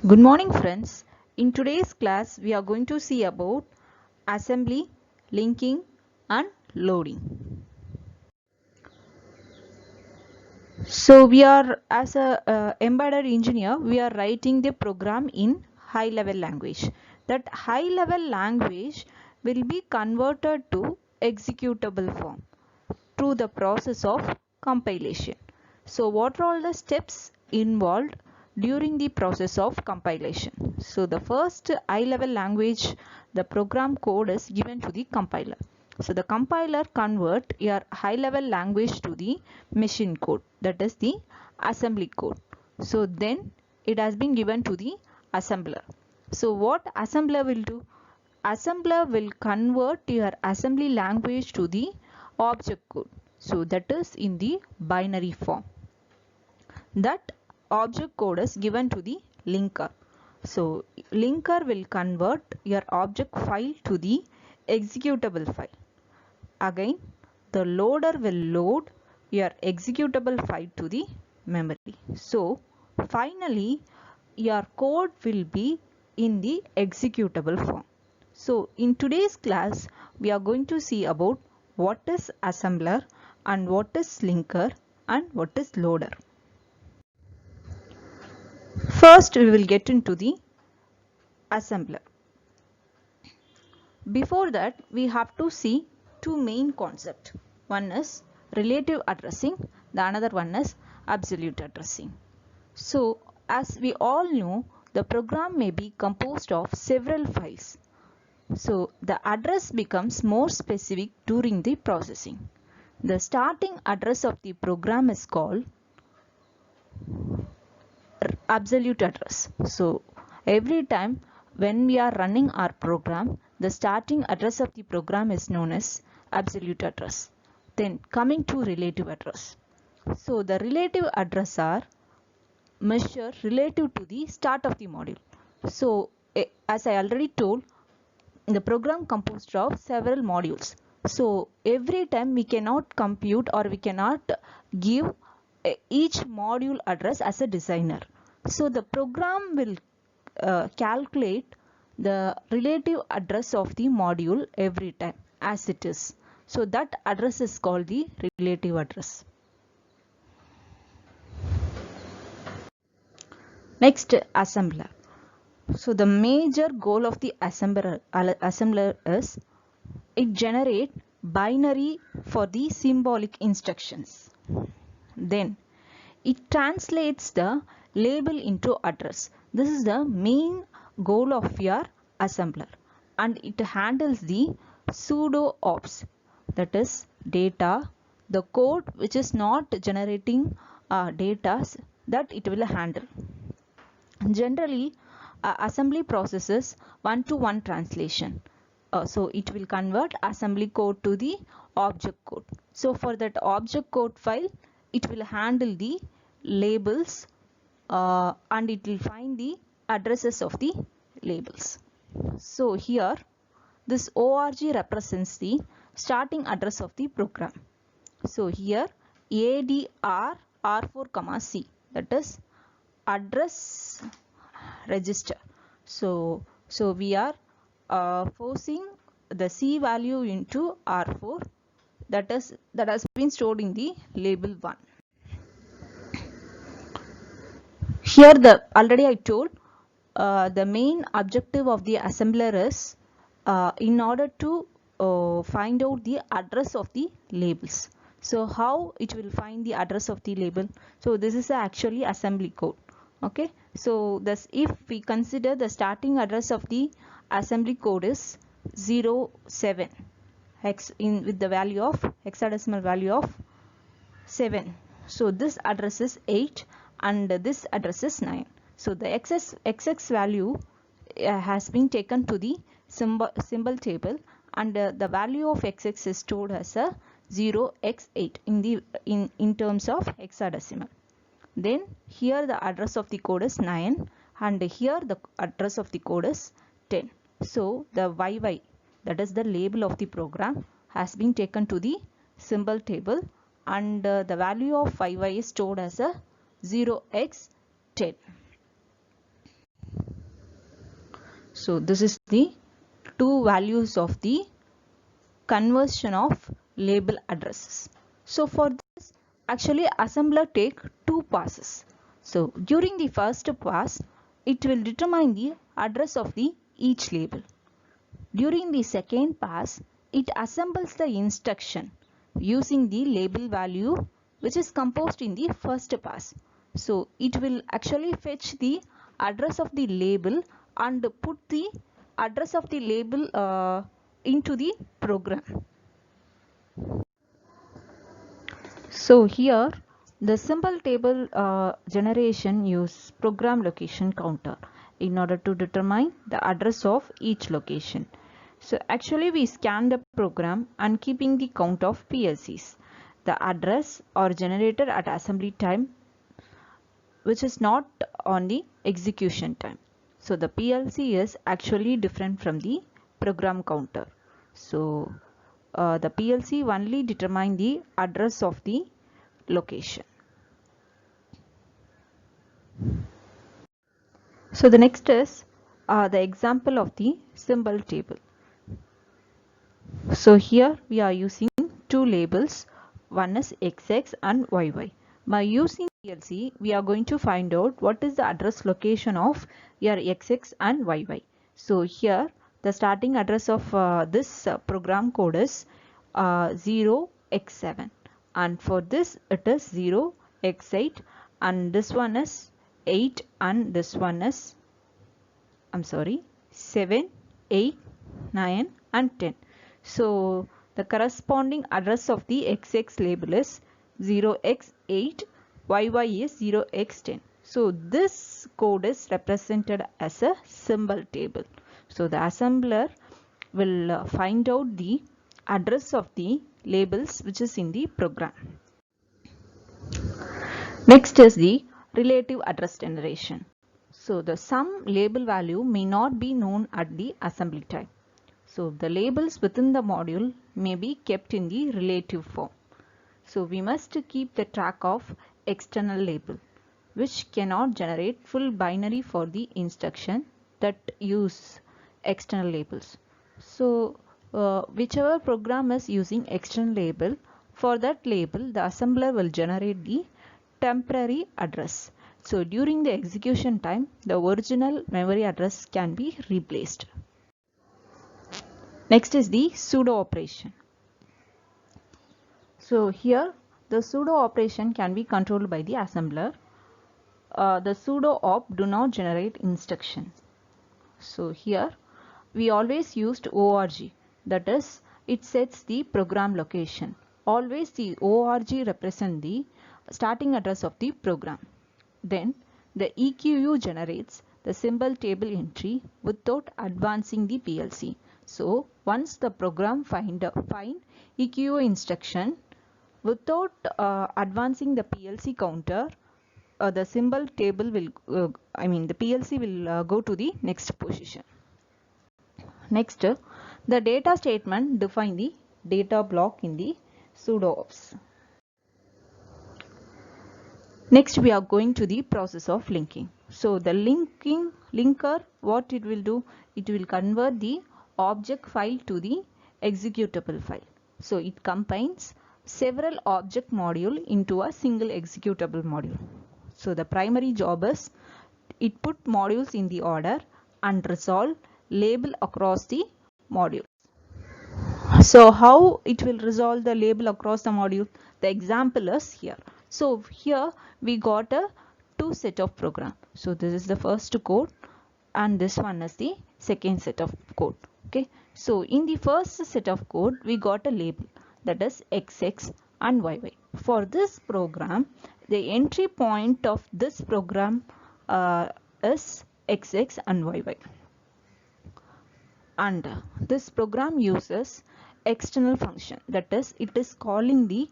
Good morning friends. In today's class we are going to see about assembly, linking and loading. So we are as a embedded engineer we are writing the program in high level language. That high level language will be converted to executable form through the process of compilation. So what are all the steps involved during the process of compilation? So the first high level language, the program code is given to the compiler. So the compiler convert your high level language to the machine code, that is the assembly code. So then it has been given to the assembler. So what assembler will do? Assembler will convert your assembly language to the object code. So that is in the binary form. That object code is given to the linker. So linker will convert your object file to the executable file. Again, the loader will load your executable file to the memory. So finally, your code will be in the executable form. So in today's class, we are going to see about what is assembler and what is linker and what is loader. First, we will get into the assembler. Before that, we have to see two main concepts. One is relative addressing, the another one is absolute addressing. So, as we all know, the program may be composed of several files. So, the address becomes more specific during the processing. The starting address of the program is called absolute address. So, every time when we are running our program, the starting address of the program is known as absolute address. Then coming to relative address. So, the relative address are measured relative to the start of the module. So, as I already told, the program composed of several modules. So every time we cannot compute or we cannot give each module address as a designer. So the program will calculate the relative address of the module every time as it is. So that address is called the relative address. Next, assembler. So the major goal of the assembler is it generate binary for the symbolic instructions. Then it translates the label into address. This is the main goal of your assembler, and it handles the pseudo ops, that is data, the code which is not generating data, that it will handle. Generally, assembly processes one-to-one translation. So it will convert assembly code to the object code. So for that object code file, it will handle the labels and it will find the addresses of the labels. So here this org represents the starting address of the program. So here ADR R4, C, that is address register. So we are forcing the C value into R4, that has been stored in the label 1. Here already I told the main objective of the assembler is in order to find out the address of the labels. So how it will find the address of the label? So this is actually assembly code. Okay, so this, if we consider the starting address of the assembly code is 07 hex in with the value of hexadecimal value of 7. So this address is 8 and this address is 9. So the XX value has been taken to the symbol table, and the value of XX is stored as a 0x8 in terms of hexadecimal. Then here the address of the code is 9 and here the address of the code is 10. So the YY, that is the label of the program, has been taken to the symbol table, and the value of YY is stored as a 0x10. So this is the two values of the conversion of label addresses. So for this, actually assembler take two passes. So during the first pass, it will determine the address of the each label. During the second pass, it assembles the instruction using the label value which is composed in the first pass. So it will actually fetch the address of the label and put the address of the label into the program. So here the symbol table generation use program location counter in order to determine the address of each location. So actually we scan the program and keeping the count of PLCs. The address are generated at assembly time which is not on the execution time. So the PLC is actually different from the program counter. So the PLC only determine the address of the location. So the next is the example of the symbol table. So here we are using two labels, one is XX and YY. By using PLC, we are going to find out what is the address location of your XX and YY. So here the starting address of this program code is 0x7, and for this it is 0x8, and this one is 8, and this one is 7, 8, 9 and 10. So the corresponding address of the XX label is 0x8, YY is 0x10. So this code is represented as a symbol table. So the assembler will find out the address of the labels which is in the program. Next is the relative address generation. So the some label value may not be known at the assembly time. So the labels within the module may be kept in the relative form. So we must keep the track of external label which cannot generate full binary for the instruction that use external labels. So whichever program is using external label, for that label the assembler will generate the temporary address. So during the execution time, the original memory address can be replaced. Next is the pseudo operation. So here the pseudo operation can be controlled by the assembler. The pseudo op do not generate instruction. So here we always used ORG, that is it sets the program location. Always the ORG represent the starting address of the program. Then the EQU generates the symbol table entry without advancing the PLC. So once the program find EQU instruction without advancing the PLC counter, the symbol table will the PLC will go to the next position. Next, the data statement define the data block in the pseudo ops. Next we are going to the process of linking. So the linker, what it will do, it will convert the object file to the executable file. So it combines several object module into a single executable module. So the primary job is it put modules in the order and resolve label across the modules. So how it will resolve the label across the module? The example is here. So here we got a two set of program. So this is the first code and this one is the second set of code. Okay. So in the first set of code we got a label, that is XX and YY. For this program, the entry point of this program is XX and YY. And this program uses external function, that is it is calling the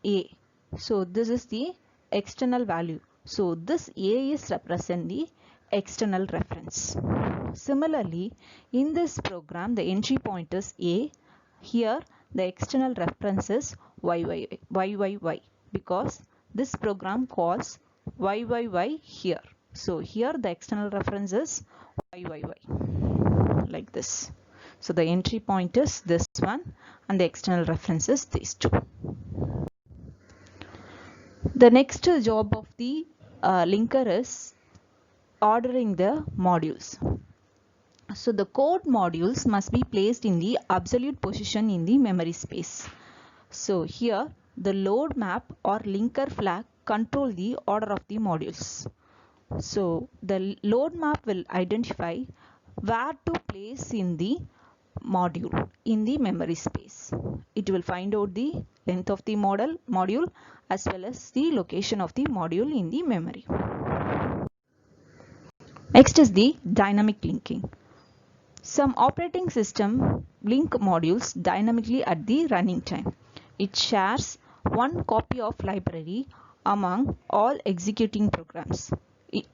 A. So this is the external value. So this A is represent the external reference. Similarly, in this program the entry point is A. Here the external reference is YYY because this program calls YYY here. So here the external reference is YYY. like this. So the entry point is this one and the external reference is these two. The next job of the linker is ordering the modules. So the code modules must be placed in the absolute position in the memory space. So here the load map or linker flag control the order of the modules. So the load map will identify where to place in the module in the memory space. It will find out the length of the module as well as the location of the module in the memory. Next is the dynamic linking. Some operating system link modules dynamically at the running time. It shares one copy of library among all executing programs.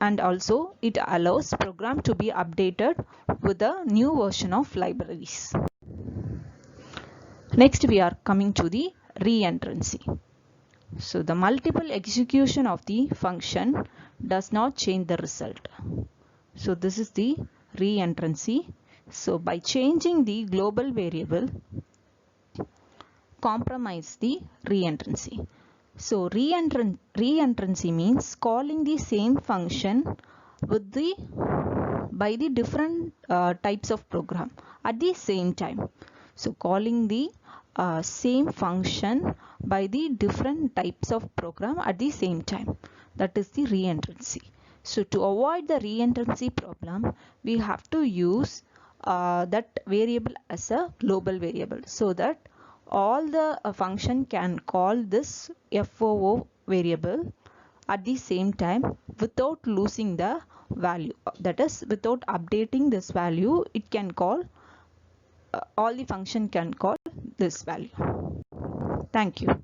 And also it allows program to be updated with a new version of libraries. Next we are coming to the reentrancy. So the multiple execution of the function does not change the result. So this is the reentrancy. So by changing the global variable, compromise the reentrancy. So reentrancy means calling the same function with by the different types of program at the same time. So calling the same function by the different types of program at the same time. That is the reentrancy. So to avoid the reentrancy problem, we have to use that variable as a global variable so that all the function can call this FOO variable at the same time without losing the value. That is, without updating this value, it can call all the function can call this value. Thank you.